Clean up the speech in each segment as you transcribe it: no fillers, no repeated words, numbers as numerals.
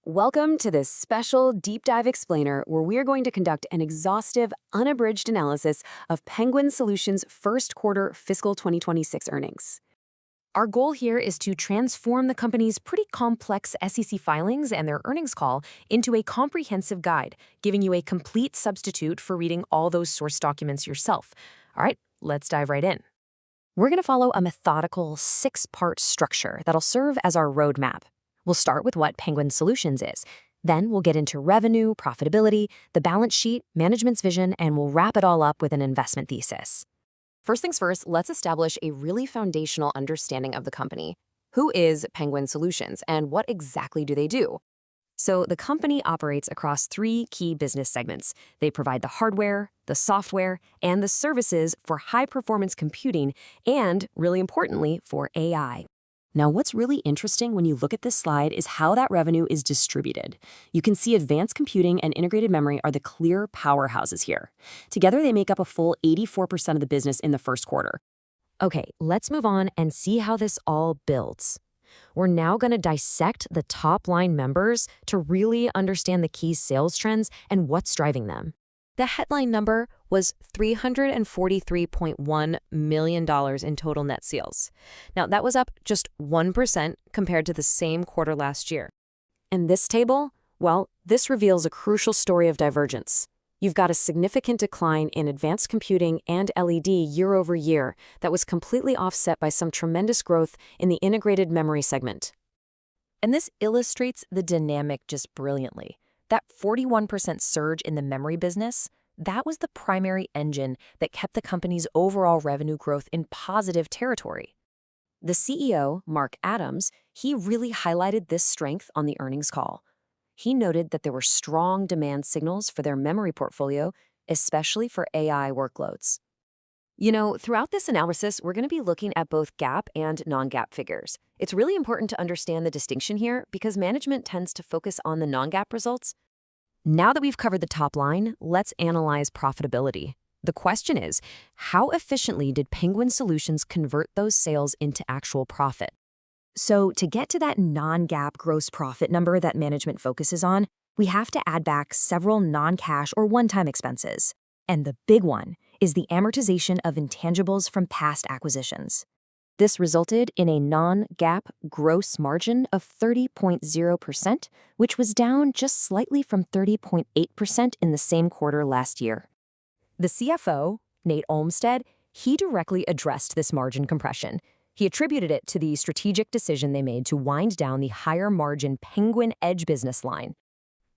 Welcome to this special deep dive explainer where we are going to conduct an exhaustive, unabridged analysis of Penguin Solutions' first quarter fiscal 2026 earnings. Our goal here is to transform the company's pretty complex SEC filings and their earnings call into a comprehensive guide, giving you a complete substitute for reading all those source documents yourself. All right, let's dive right in. We're going to follow a methodical six-part structure that'll serve as our roadmap. We'll start with what Penguin Solutions is. Then we'll get into revenue, profitability, the balance sheet, management's vision, and we'll wrap it all up with an investment thesis. First things first, let's establish a really foundational understanding of the company. Who is Penguin Solutions, and what exactly do they do? So the company operates across three key business segments. They provide the hardware, the software, and the services for high-performance computing and, really importantly, for AI. Now, what's really interesting when you look at this slide is how that revenue is distributed. You can see advanced computing and integrated memory are the clear powerhouses here. Together, they make up a full 84% of the business in the first quarter. Okay, let's move on and see how this all builds. We're now going to dissect the top-line members to really understand the key sales trends and what's driving them. The headline number was $343.1 million in total net sales. Now, that was up just 1% compared to the same quarter last year. And this table, well, this reveals a crucial story of divergence. You've got a significant decline in advanced computing and LED year over year that was completely offset by some tremendous growth in the integrated memory segment. And this illustrates the dynamic just brilliantly. That 41% surge in the memory business, that was the primary engine that kept the company's overall revenue growth in positive territory. The CEO, Mark Adams, he really highlighted this strength on the earnings call. He noted that there were strong demand signals for their memory portfolio, especially for AI workloads. You know, throughout this analysis, we're going to be looking at both GAAP and non-GAAP figures. It's really important to understand the distinction here because management tends to focus on the non-GAAP results. Now that we've covered the top line, let's analyze profitability. The question is, how efficiently did Penguin Solutions convert those sales into actual profit? So to get to that non-GAAP gross profit number that management focuses on, we have to add back several non-cash or one-time expenses. And the big one is the amortization of intangibles from past acquisitions. This resulted in a non-GAAP gross margin of 30.0%, which was down just slightly from 30.8% in the same quarter last year. The CFO, Nate Olmstead, he directly addressed this margin compression. He attributed it to the strategic decision they made to wind down the higher margin Penguin Edge business line.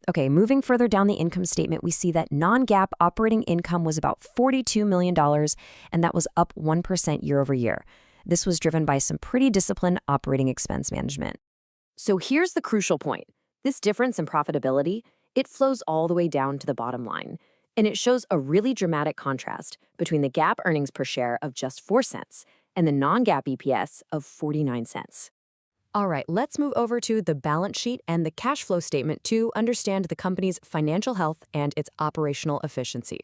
Okay, moving further down the income statement, we see that non-GAAP operating income was about $42 million, and that was up 1% year over year. This was driven by some pretty disciplined operating expense management. So here's the crucial point. This difference in profitability, it flows all the way down to the bottom line. And it shows a really dramatic contrast between the GAAP earnings per share of just 4 cents and the non-GAAP EPS of 49 cents. All right, let's move over to the balance sheet and the cash flow statement to understand the company's financial health and its operational efficiency.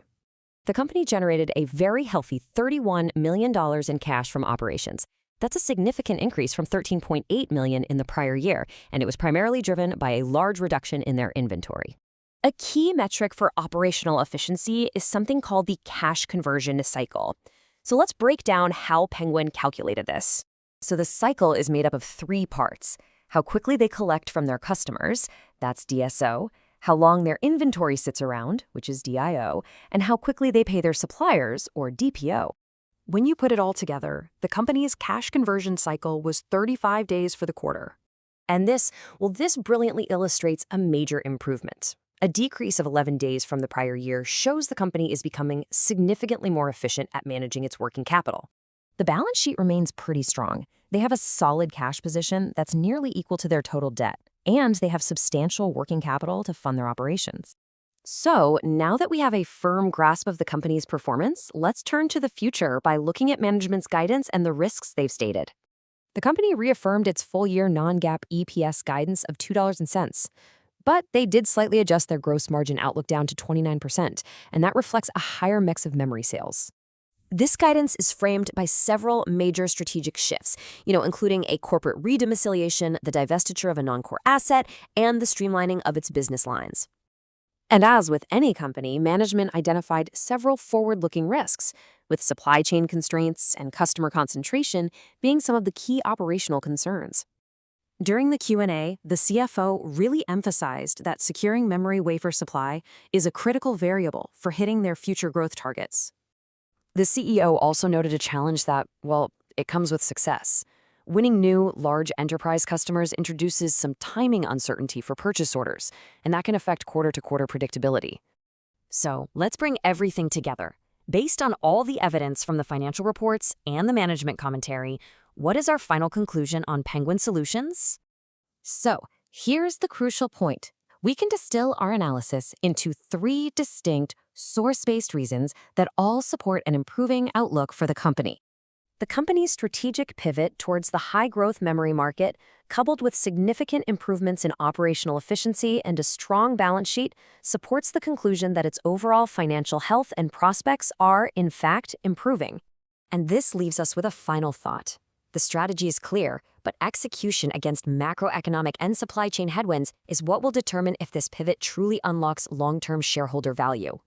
The company generated a very healthy $31 million in cash from operations. That's a significant increase from $13.8 million in the prior year, and it was primarily driven by a large reduction in their inventory. A key metric for operational efficiency is something called the cash conversion cycle. So let's break down how Penguin calculated this. So the cycle is made up of 3 parts: how quickly they collect from their customers, that's DSO, how long their inventory sits around, which is DIO, and how quickly they pay their suppliers, or DPO. When you put it all together, the company's cash conversion cycle was 35 days for the quarter. And this brilliantly illustrates a major improvement. A decrease of 11 days from the prior year shows the company is becoming significantly more efficient at managing its working capital. The balance sheet remains pretty strong. They have a solid cash position that's nearly equal to their total debt, and they have substantial working capital to fund their operations. So now that we have a firm grasp of the company's performance, let's turn to the future by looking at management's guidance and the risks they've stated. The company reaffirmed its full-year non-GAAP EPS guidance of $2.00, but they did slightly adjust their gross margin outlook down to 29%, and that reflects a higher mix of memory sales. This guidance is framed by several major strategic shifts, including a corporate redomiciliation, the divestiture of a non-core asset, and the streamlining of its business lines. And as with any company, management identified several forward-looking risks, with supply chain constraints and customer concentration being some of the key operational concerns. During the Q&A, the CFO really emphasized that securing memory wafer supply is a critical variable for hitting their future growth targets. The CEO also noted a challenge that, it comes with success. Winning new, large enterprise customers introduces some timing uncertainty for purchase orders, and that can affect quarter-to-quarter predictability. So, let's bring everything together. Based on all the evidence from the financial reports and the management commentary, what is our final conclusion on Penguin Solutions? So, here's the crucial point. We can distill our analysis into 3 distinct, source-based reasons that all support an improving outlook for the company. The company's strategic pivot towards the high-growth memory market, coupled with significant improvements in operational efficiency and a strong balance sheet, supports the conclusion that its overall financial health and prospects are, in fact, improving. And this leaves us with a final thought. The strategy is clear, but execution against macroeconomic and supply chain headwinds is what will determine if this pivot truly unlocks long-term shareholder value.